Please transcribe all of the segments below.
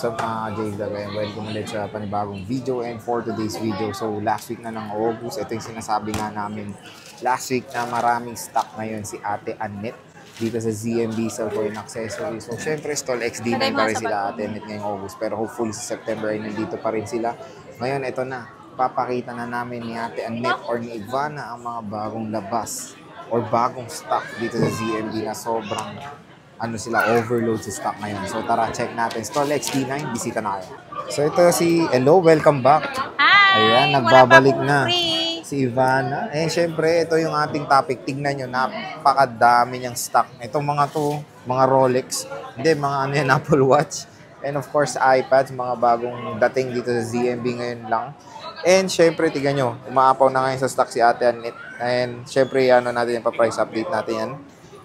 up mga J-Vlog? Welcome ulit sa panibagong video and for today's video. So last week na ng August, ito yung sinasabi nga namin last week na maraming stock ngayon si Ate Annette dito sa ZMB sa coin accessory. So syempre stall XD9 pa rin sila Ate Annette ngayong August, pero hopefully sa September ay nandito pa rin sila. Ngayon ito na, papakita na namin ni Ate Annette or ni Ivana ang mga bagong labas or bagong stock dito sa ZMB na sobrang overload sa stock ngayon. So tara, check natin. Stall XD9, bisita na kayo. So ito si Hello, welcome back. Hi! Ayan, nagbabalik na si Ivana. Eh, syempre, ito yung ating topic. Tignan nyo, napakadami niyang stock. Itong mga to, mga Rolex. Hindi, mga Apple Watch. And of course, iPads, mga bagong dating dito sa ZMB ngayon lang. And syempre, tignan nyo, umaapaw na ngayon sa stock si Ate Annette. And syempre, natin yung pa-price update natin yan.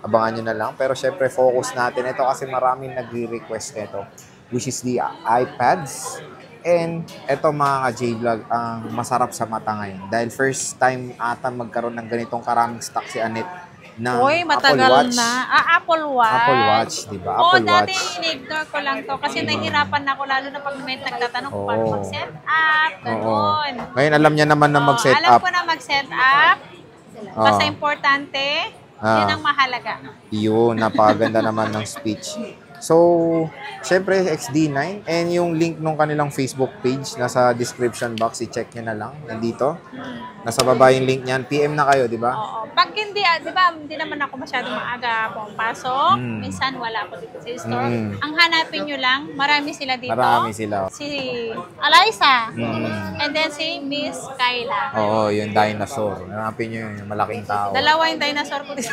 Abangan nyo na lang. Pero syempre, focus natin ito kasi maraming nagre-request nito, which is the iPads. And ito mga ka-J-Vlog, ang masarap sa mata ngayon. Dahil first time ata magkaroon ng ganitong karaming stock si Annette ng Apple Watch. Apple Watch. Apple Watch, di ba? Apple Watch. Dati in-ignore ko lang to kasi nahihirapan ako lalo na pag may nagtatanong kung paano mag-set up. Ganun. Ngayon alam niya naman na mag-set up. Alam ko na mag-set up. Basta importante. Yun ang mahalaga. Yun, napaganda naman ng speech. So, syempre, XD9. And yung link nung kanilang Facebook page, nasa description box, i-check nyo na lang. Nandito. Nasa baba yung link niyan. PM na kayo, di ba? Oo. Pag hindi, di ba, hindi naman ako masyadong maaga pumapasok. Minsan wala ako dito sa store. Ang hanapin nyo lang, marami sila dito. Marami sila. Si Eliza. And then si Miss Kyla. Oo, yung dinosaur. Hanapin nyo yung malaking tao. Dalawa yung dinosaur ko dito.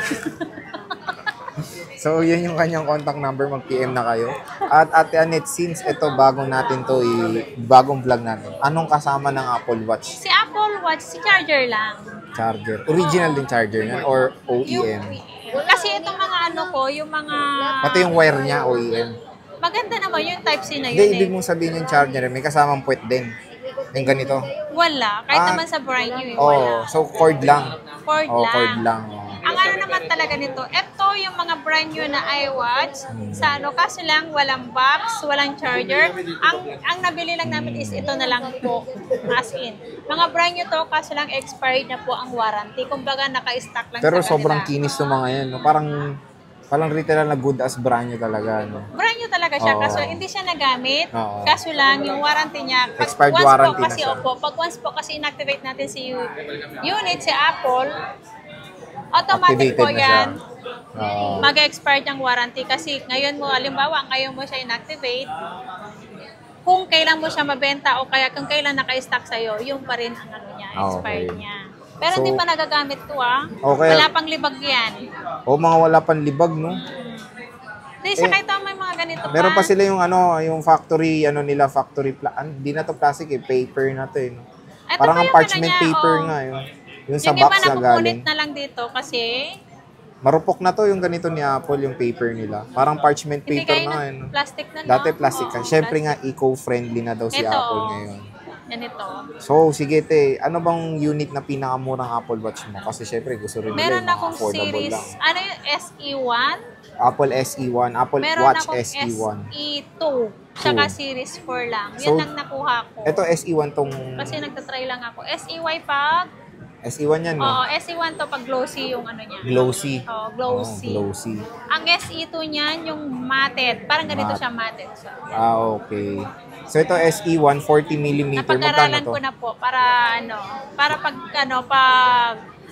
So, yun yung kanyang contact number. Mag-PM na kayo. At Ate Annette, since ito bagong natin to, bagong vlog natin, anong kasama ng Apple Watch? Si Apple Watch, si charger lang. Charger. Original din charger yan or OEM? Kasi itong mga yung mga... Pati yung wire niya, OEM. Maganda naman yung Type-C na yun. Hindi, ibig mong sabihin yung charger, may kasamang puwet din. Yung ganito. Wala. Kahit naman sa brand new, wala. So cord lang. Cord lang. Cord lang. Ang naman talaga nito, ito yung mga brand new na iWatch, kasi lang walang box, walang charger. Ang nabili lang namin is ito na lang po, as in. Mga brand new to, kasi lang expired na po ang warranty. Kumbaga naka-stock lang pero sa kanila. sobrang kinis ng mga yan. No? Parang retail na good as brand new talaga. No? Brand new talaga siya, kaso hindi siya nagamit. Kaso lang, yung warranty niya, expired warranty na siya. Pag once po kasi inactivate natin si unit, si Apple, automatic po yan. Mag-expire yung warranty kasi ngayon mo, halimbawa, ngayon mo siya inactivate, kung kailan mo siya mabenta o kaya kung kailan naka-stock sa'yo, yung pa rin ang expired niya. Pero hindi pa nagagamit to wala pang libag yan. Mga wala pang libag, no? Hindi, sa kahit may mga ganito pa. Meron pa sila yung yung factory, hindi na to plastic paper na to no? Parang ang parchment paper nga yun. Yung sa box na galing. Na lang dito kasi marupok na to yung ganito ni Apple, yung paper nila. Parang parchment paper na ngayon. Plastic na Dati plastic. Siyempre nga, eco-friendly na daw si Apple ngayon. Ganito. So, sige te, ano bang unit na pinakamurang Apple Watch mo? Kasi syempre, gusto rin nila yung mga affordable series, lang. Ano yung SE1? Apple SE1, Apple Watch SE1. SE2. Tsaka Series 4 lang. Yan lang nakuha ko. Ito SE1 tong... Kasi nagtatry lang ako. SEY pag... SE1 yan, no? Oo, SE1 to pag glossy yung niya. Glossy. Oo, glossy. Glossy. Ang SE2 niyan, yung matted. Parang ganito siya matted. So, okay. So ito SE1, 40mm. Napag-aralan ko na po para pag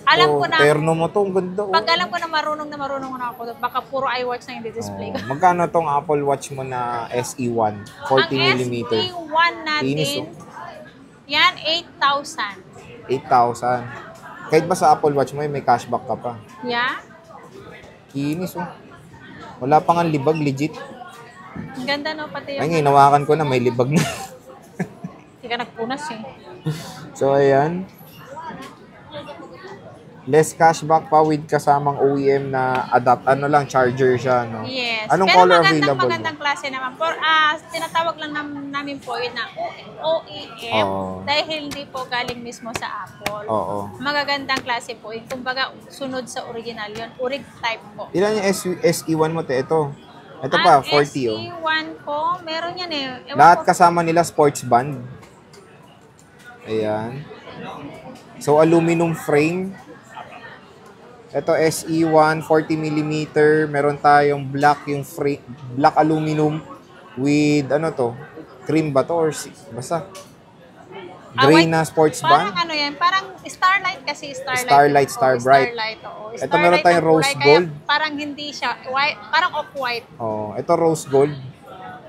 alam ko na. Terno mo to, ang ganda. Pag alam ko na marunong na ako, baka puro iWatch na yung display ko. Magkano tong Apple Watch mo na SE1, 40mm? Ang SE1 natin, yan, 8,000. 8,000. Kahit ba sa Apple Watch mo, may cashback ka pa? Yeah. Kinis, Wala pang ang libag, legit. Ang ganda, no? Pati yung... Ay, hinawakan ko na, may libag na. Hindi ka nagpunas, So, ayan. Less cashback pa with kasamang OEM na charger siya, no? Yes. Anong pero color available? Magandang klase naman. Tinatawag lang namin po yun na OEM dahil hindi po galing mismo sa Apple. Magagandang klase po yun. Kumbaga, sunod sa original yun. Orig type po. Ilan yung SE1 mo, te? Ito. Ito pa, 40 oh. SE1 po, meron yan eh. Ewan Lahat ko. kasama nila sports band. Ayan. So, aluminum frame. Ito, SE1, 40mm. Meron tayong black, yung frame, black aluminum with, ano to? Cream ba to? Or basta. Gray white. na sports Parang band. ano yan, parang Starlight kasi. Starlight, Star Bright. Starlight, oo. Ito meron tayong ang kulay, rose kaya gold. Parang hindi siya, white, parang off-white. Oh, ito rose gold.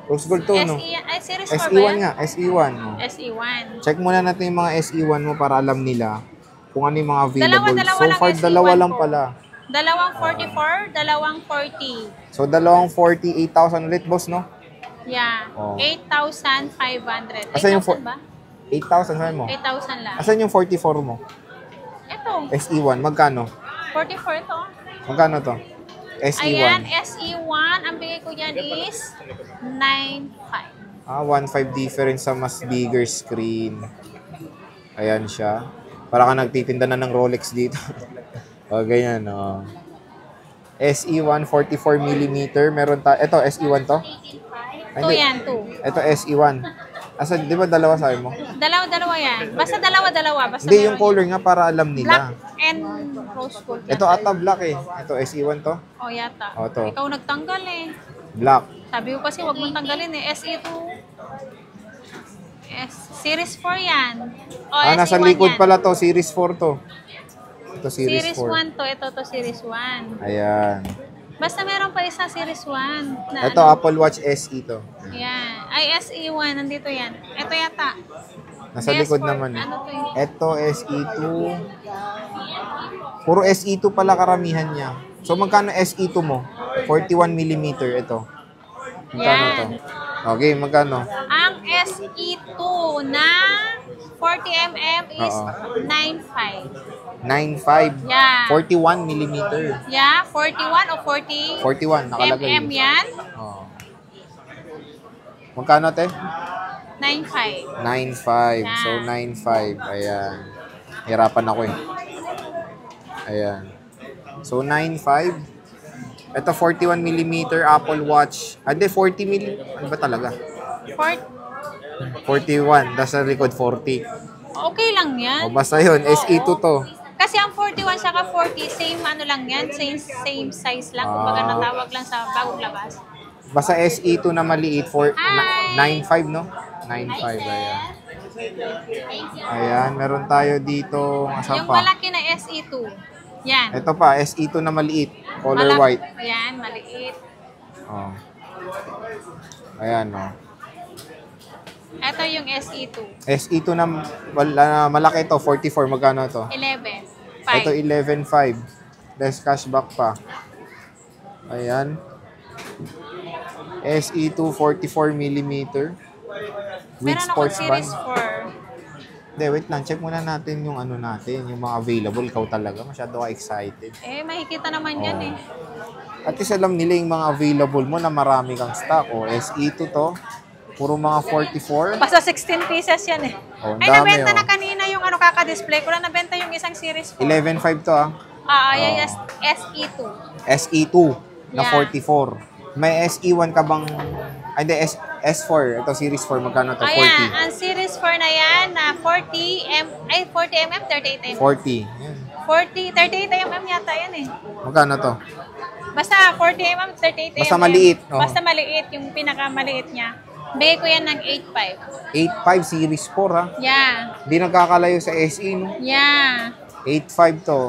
Rose gold to, no? Ay, series 4 ba SE1 yan? nga, SE1. Oh. SE1. Check muna natin yung mga SE1 mo para alam nila kung ano yung mga available. Dalawa So lang far, SE1 dalawa lang po. pala. Dalawang 44, dalawang 40. So, dalawang 40, 8,000 ulit, boss, no? Yeah, Oh. 8,500. Asan yung 8,000 ba? 8,000 sabi mo? 8,000 lang. Asan yung 44 mo? Ito, SE1, magkano? 44 to. Magkano to? Ayan, SE1. SE1, ang bigay ko dyan is 9,500. 1.5 difference sa mas bigger screen. Ayan siya. Para ka nagtitinda na ng Rolex dito. O, ganyan, o. SE1, 44mm. Meron ito, SE1 to? Ay, Ito hindi. yan, 2. Ito, SE1. Asa, di ba dalawa sabi mo? Dalawa-dalawa yan. Basta dalawa-dalawa. Basta Hindi, yung meron color nga para alam yan. Black nila. and rose gold. Ito ata black eh. Ito, SE1 to? O, yata. O, to. Ikaw nagtanggal eh. Black. Sabi ko kasi wag mong tanggalin eh. SE2. Series 4 yan. O, Nasa SE1 likod yan. pala to. Series 4 to. Ito, Series Series 4. 1 to. Ito to Series 1. Ayan. Basta meron pa isa Series 1. Na Ito, ano. Apple Watch SE to. Yan. Ay, SE1. Nandito yan. Ito yata. Nasa likod S4. naman eh. Ano to yun? Ito, SE2. Puro SE2 pala karamihan niya. So, magkano SE2 mo? 41mm ito. Magkano Yan. to? Okay, magkano? Ang SE2 na 40mm is Oo. 9.5. 9.5. Yeah. 41mm. Yeah, 41 o 40 41, nakalagay. mm yan. Oh. Magkano, te? 9.5. 9.5. Yeah. So, 9.5. Ayan. Hirapan ako eh. Ayan. So, 9.5. Ito, 41mm Apple Watch. Hindi, 40mm. Ano ba talaga? 41. Tapos sa likod, 40. Okay lang yan. O, basta yun. SE2 to. Kasi ang 41 saka 40, same ano lang yan, same size lang. Kumbaga natawag lang sa bagong labas. Basta SE2 na maliit. Hi! 9.5, no? 9.5. Ayan. Ayan. Meron tayo dito. Asan Yung pa? malaki na SE2. Yan. Ito pa. SE2 na maliit. Color white. Yan, maliit. Oh. Ayan, oh. Ito yung SE2. SE2 na malaki ito, 44. Magkano ito? 11. Ito, 5. 11.5. Less cashback pa. Ayan. SE2, 44mm. With Meron ako sports band. series 4. Hindi, wait lang. Check muna natin yung ano natin, yung mga available. Ikaw talaga, masyado ka excited. Eh, makikita naman yan eh. At least alam nila yung mga available mo na marami kang stock. O, SE2 to. Puro mga 44. Basta 16 pieces yan eh. Oh, Ay, dami, nabenta oh. na kanina yung ano kaka-display ko. Nabenta yung isang series 4. 11.5 to ah. Yes, SE2. SE2 na Yeah. 44. May SE1 ka bang... Ay, hindi, S4. Ito, Series 4. Magkano to? 40. Ayan, ang series 4 na yan na 40mm, 38mm. 40. Yan. 38mm yata yan eh. Magkano to? Basta 40mm, 38mm. Basta maliit, oh. Basta maliit, yung pinakamaliit niya. Bigay ko yan ng 8.5. 8.5 Series 4 ha. Yeah. Hindi nagkakalayo sa SE, no? Yeah. 8.5 to.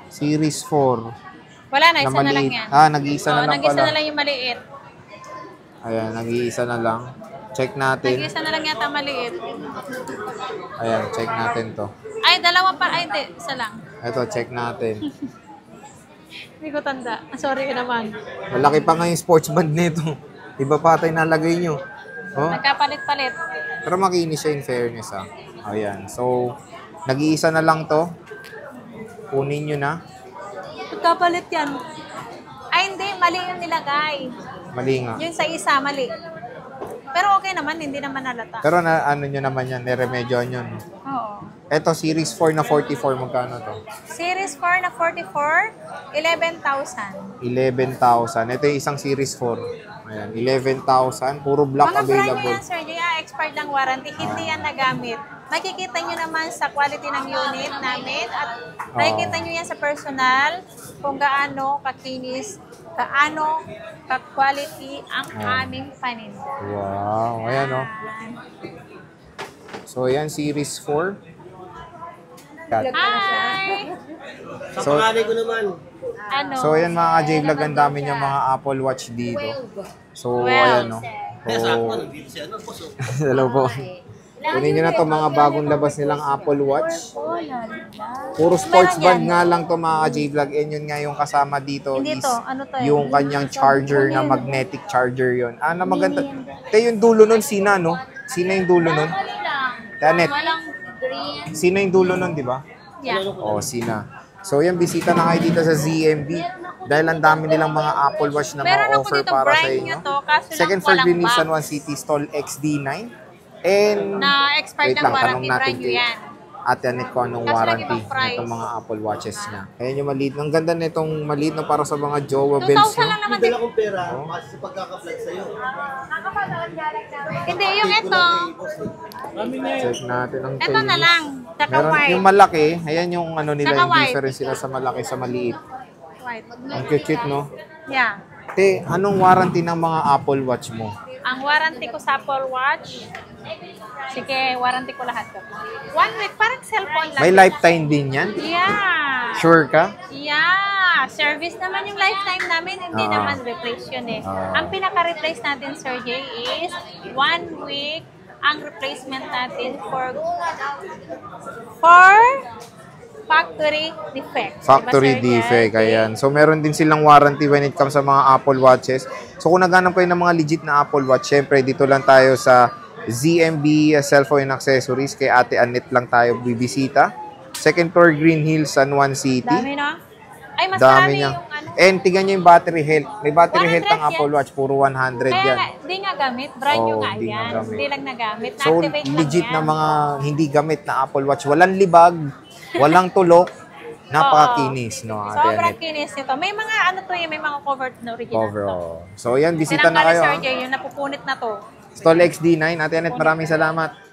Series 4. Wala na, isa na lang maliit. yan. Nag-iisa na lang nag-isa pala. na lang yung maliit. Ayan, nag-iisa na lang. Check natin. Nag-isa na lang yata maliit. Ayan, check natin to. Ay, dalawa pa. Ay, di. Isa lang. Ito, check natin. Hindi ko tanda. Sorry naman. Malaki pa nga yung sports band nito. Iba pa tayo nalagay nyo. Oh, Nagkapalit-palit. pero makinis siya in fairness ha. Ayan, so, nag-iisa na lang to. Kunin nyo na. Nagkapalit yan. Ay, hindi. Mali yung nilagay. Mali nga. Yung sa isa, mali. Pero okay naman. Hindi naman halata. Pero ano nyo naman yan, niremedyoan nyo. No? Oo. Ito, Series 4 na 44, magkano to? Series 4 na 44, 11,000. 11,000. Ito yung isang Series 4. Ayan, 11,000. Puro black Mga brand nyo available. yan, sir. Expired ng warranty. Hindi yan nagamit. Makikita nyo naman sa quality ng unit namin at makikita nyo yan sa personal kung gaano kakinis, gaano ka-quality ang aming paninda. Wow, ayan o. So, ayan, Series 4. Hi! So, ko naman. Ano? so ayan mga ka-J-Vlog, ang dami niyang mga Apple Watch dito. So, ayan o. So, hello po. Kunin nyo na to mga bagong labas nilang Apple Watch. Puro sports band nga lang to mga ka-J-Vlog. And yun nga yung kasama dito Hindi is to. Ano to eh? yung kanyang charger na magnetic charger yun. Ah, na maganda. Te, yung dulo nun, Sina, no? Sina yung dulo nun? Tanet. Sina yung dulo nun, di ba? Yeah. O, Sina. So, yan, bisita na kayo dito sa ZMB. Dahil ang dami nilang mga Apple Watch na Meron ako ma-offer dito para sa brand inyo. nyo to, kaso lang Second floor, walang Green Hills, San box. Juan City, stall XD9. And, Na expired wait ng lang, warranty, tanong natin brand nyo kay yan. Ate Anet ko anong Kaso lang warranty ibang price. nitong mga Apple Watches niya. Ayan yung maliit. Ang ganda nitong maliit na para sa mga jowa 2,000 bells. lang No? naman Dala din. kong pera kasi sa pagkaka-vlog sa'yo. Hindi, yung ito. Check natin ang Ito na lang. Tsaka Meron white. yung malaki. Ayan yung ano nila, Saka yung white. difference sila sa malaki sa maliit. White. Ang cute, no? Yeah. Te, anong warranty ng mga Apple Watch mo? Ang warranty ko sa Apple Watch, sige, warranty ko lahat to. 1 week, parang cellphone lang. May lifetime din yan? Yeah. Sure ka? Yeah. Service naman yung lifetime namin, hindi Ah. naman replace yun eh. Ah. Ang pinaka-replace natin, Sir Jay, is 1 week ang replacement natin for factory defect. Factory Diba, Sir defect, Jay? ayan. So, meron din silang warranty when it comes sa mga Apple Watches. So, kung naghanap kayo ng mga legit na Apple Watch, syempre, dito lang tayo sa ZMB Cellphone and Accessories. Kay Ate Anet lang tayo bibisita. Second floor, Green Hills, San Juan City. Dami na. Ay, mas Dami marami niya. yung ano. And tingnan nyo yung battery health. May battery 100 health ang Apple yan. Watch. Puro 100 Kaya yan. nga, di nga gamit. Brand new Oo, nga di nga yan. gamit. Hindi lang nagamit. So, Na-activate lang legit yan. na mga hindi gamit na Apple Watch. Walang libag, walang tulok. Napakakinis, no, Ate Sobrang Anet? kinis nito. May mga ano to may mga covered na original Cover, to. oh. So, yan, bisita na Tinanggal ni kayo. Sir ah. Jay, yung napupunit na to. Stall XD9. Ate Anet, maraming salamat.